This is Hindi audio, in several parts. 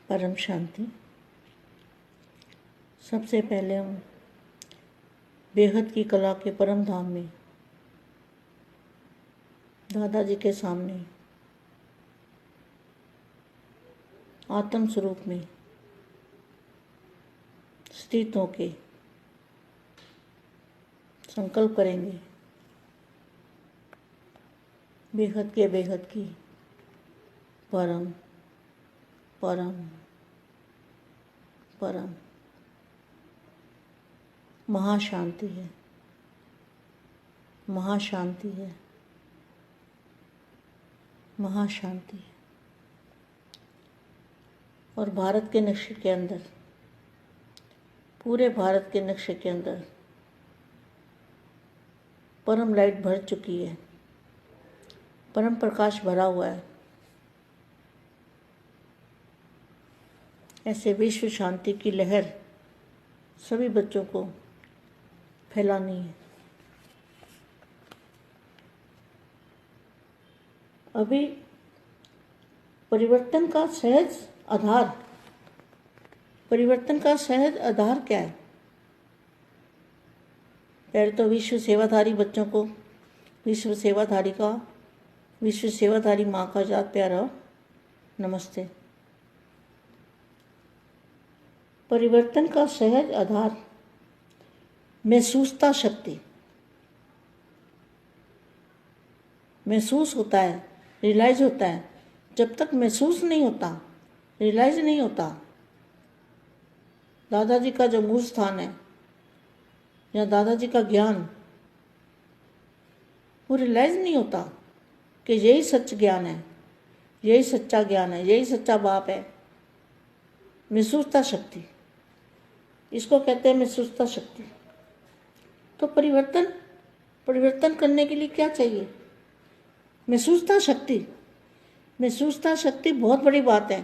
परम शांति। सबसे पहले हम बेहद की कला के परम धाम में दादाजी के सामने आत्म स्वरूप में स्थित होके संकल्प करेंगे बेहद के बेहद की परम परम परम महाशांति है, महाशांति है, महाशांति है। और भारत के नक्शे के अंदर, पूरे भारत के नक्शे के अंदर परम लाइट भर चुकी है, परम प्रकाश भरा हुआ है। ऐसे विश्व शांति की लहर सभी बच्चों को फैलानी है। अभी परिवर्तन का सहज आधार, परिवर्तन का सहज आधार क्या है? पहले तो विश्व सेवाधारी बच्चों को विश्व सेवाधारी माँ का याद प्यारा नमस्ते। परिवर्तन का सहज आधार महसूसता शक्ति, महसूस होता है, रियलाइज होता है। जब तक महसूस नहीं होता, रियलाइज नहीं होता, दादाजी का जो मूल स्थान है या दादाजी का ज्ञान, वो रियलाइज नहीं होता कि यही सच ज्ञान है, यही सच्चा ज्ञान है, यही सच्चा बाप है। महसूसता शक्ति, इसको कहते हैं महसूसता शक्ति। तो परिवर्तन करने के लिए क्या चाहिए? महसूसता शक्ति। महसूसता शक्ति बहुत बड़ी बात है।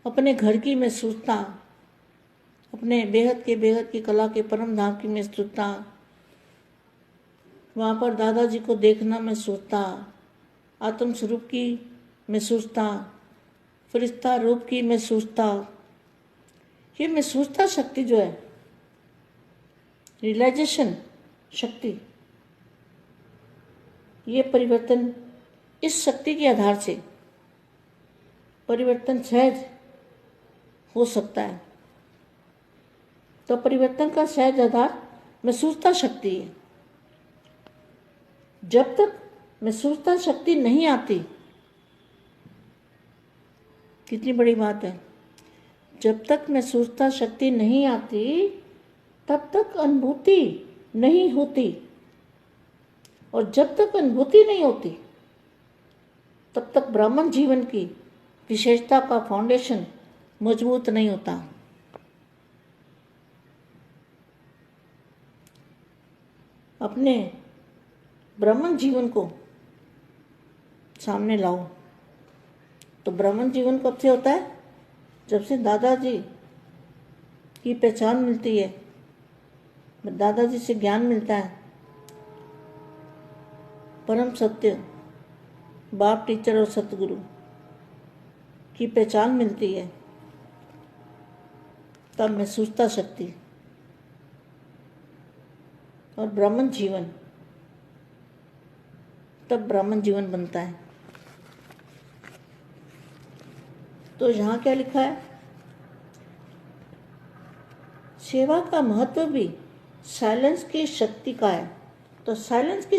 अपने घर की महसूसता, अपने बेहद की कला के परम धाम की महसूसता, वहाँ पर दादाजी को देखना महसूसता, आत्म स्वरूप की महसूसता, फरिश्ता रूप की महसूसता। ये महसूसता शक्ति जो है, रियलाइजेशन शक्ति, ये परिवर्तन, इस शक्ति के आधार से परिवर्तन सहज हो सकता है। तो परिवर्तन का सहज आधार महसूसता शक्ति है। जब तक महसूसता शक्ति नहीं आती, कितनी बड़ी बात है, जब तक महसूसता शक्ति नहीं आती तब तक अनुभूति नहीं होती, और जब तक अनुभूति नहीं होती तब तक ब्राह्मण जीवन की विशेषता का फाउंडेशन मजबूत नहीं होता। अपने ब्राह्मण जीवन को सामने लाओ। तो ब्राह्मण जीवन कब से होता है? जब से दादाजी की पहचान मिलती है, दादाजी से ज्ञान मिलता है, परम सत्य बाप, टीचर और सतगुरु की पहचान मिलती है, तब महसूसता शक्ति और ब्राह्मण जीवन, तब ब्राह्मण जीवन बनता है। तो यहाँ क्या लिखा है? सेवा का महत्व भी साइलेंस की शक्ति का है। तो साइलेंस की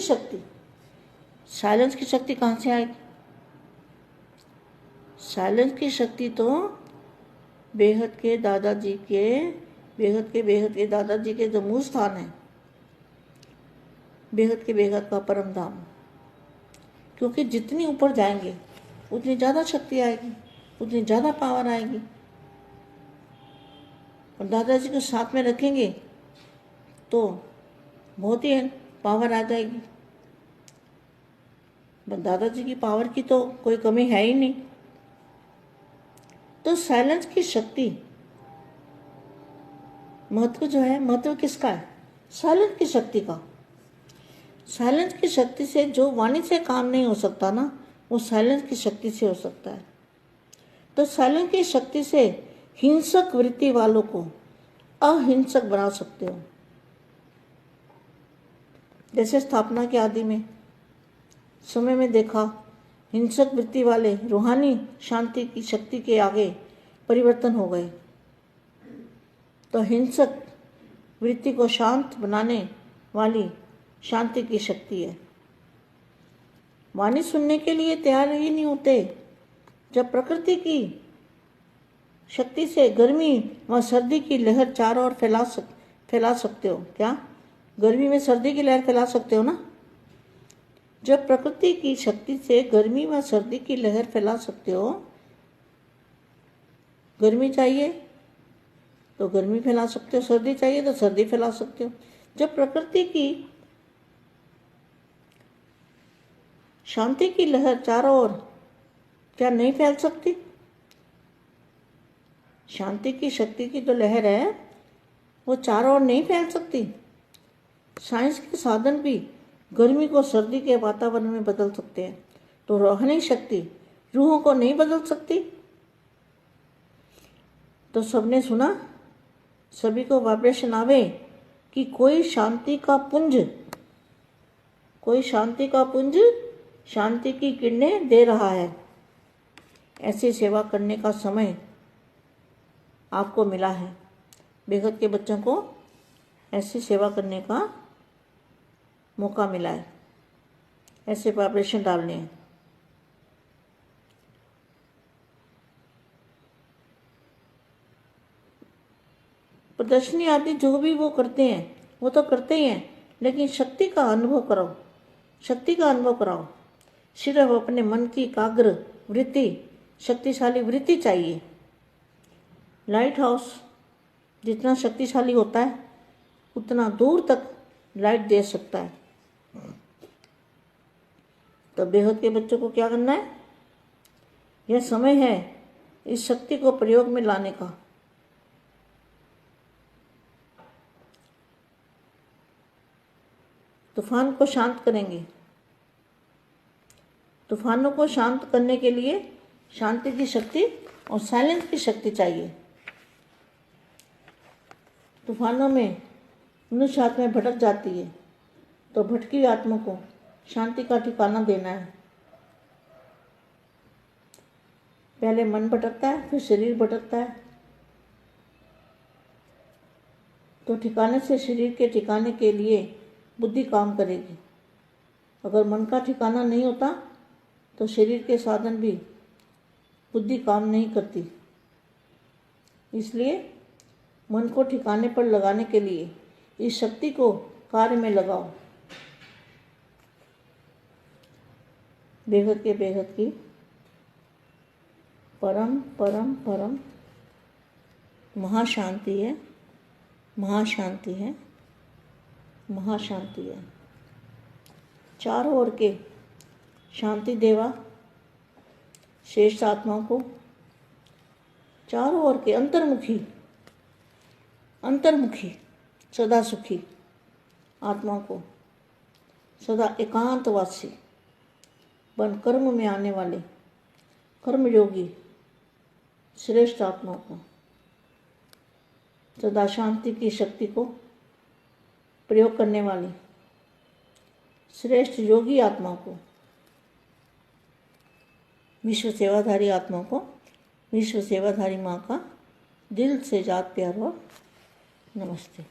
शक्ति कहाँ से आएगी? साइलेंस की शक्ति तो बेहद के दादाजी के जो मूल स्थान है, बेहद का परम धाम। क्योंकि जितनी ऊपर जाएंगे उतनी ज़्यादा शक्ति आएगी, उतनी ज़्यादा पावर आएगी। और दादाजी को साथ में रखेंगे तो बहुत ही पावर आ जाएगी। दादाजी की पावर की तो कोई कमी है ही नहीं। तो साइलेंस की शक्ति महत्व जो है, महत्व किसका है? साइलेंस की शक्ति का। साइलेंस की शक्ति से जो वाणी से काम नहीं हो सकता ना, वो साइलेंस की शक्ति से हो सकता है। तो साइलेंस की शक्ति से हिंसक वृत्ति वालों को अहिंसक बना सकते हो। जैसे स्थापना के आदि में समय में देखा, हिंसक वृत्ति वाले रूहानी शांति की शक्ति के आगे परिवर्तन हो गए। तो हिंसक वृत्ति को शांत बनाने वाली शांति की शक्ति है। वाणी सुनने के लिए तैयार ही नहीं होते। जब प्रकृति की शक्ति से गर्मी व सर्दी की लहर चारों ओर फैला सकते हो। क्या गर्मी में सर्दी की लहर फैला सकते हो ना? जब प्रकृति की शक्ति से गर्मी व सर्दी की लहर फैला सकते हो, गर्मी चाहिए तो गर्मी फैला सकते हो, सर्दी चाहिए तो सर्दी फैला सकते हो। जब प्रकृति की शांति की लहर चारों ओर क्या नहीं फैल सकती? शांति की शक्ति की जो लहर है वो चारों ओर नहीं फैल सकती। साइंस के साधन भी गर्मी को सर्दी के वातावरण में बदल सकते हैं, तो रूहानी शक्ति रूहों को नहीं बदल सकती। तो सबने सुना, सभी को वाइब्रेशन आवे कि कोई शांति का पुंज शांति की किरणें दे रहा है। ऐसी सेवा करने का समय आपको मिला है। बेहद के बच्चों को ऐसी सेवा करने का मौका मिला है, ऐसे वाइब्रेशन डालने हैं। प्रदर्शनी आदि जो भी वो करते हैं वो तो करते ही हैं, लेकिन शक्ति का अनुभव कराओ। सिर्फ अपने मन की एकाग्र वृत्ति, शक्तिशाली वृत्ति चाहिए। लाइट हाउस जितना शक्तिशाली होता है उतना दूर तक लाइट दे सकता है। तो बेहद के बच्चों को क्या करना है? यह समय है इस शक्ति को प्रयोग में लाने का। तूफान को शांत करेंगे। तूफानों को शांत करने के लिए शांति की शक्ति और साइलेंस की शक्ति चाहिए। तूफानों में मनुष्य आत्मा भटक जाती है, तो भटकी आत्मा को शांति का ठिकाना देना है। पहले मन भटकता है, फिर शरीर भटकता है। तो ठिकाने से शरीर के ठिकाने के लिए बुद्धि काम करेगी। अगर मन का ठिकाना नहीं होता तो शरीर के साधन भी बुद्धि काम नहीं करती। इसलिए मन को ठिकाने पर लगाने के लिए इस शक्ति को कार्य में लगाओ। बेहद के बेहद की परम परम परम महाशांति है, महाशांति है, महाशांति है। चारों ओर के शांति देवा श्रेष्ठ आत्माओं को, चारों ओर के अंतर्मुखी सदा सुखी आत्माओं को, सदा एकांतवासी बन कर्म में आने वाले कर्मयोगी श्रेष्ठ आत्माओं को, सदा शांति की शक्ति को प्रयोग करने वाली श्रेष्ठ योगी आत्माओं को, विश्व सेवाधारी आत्माओं को, विश्व सेवाधारी माँ का दिल से जात प्यार और नमस्ते।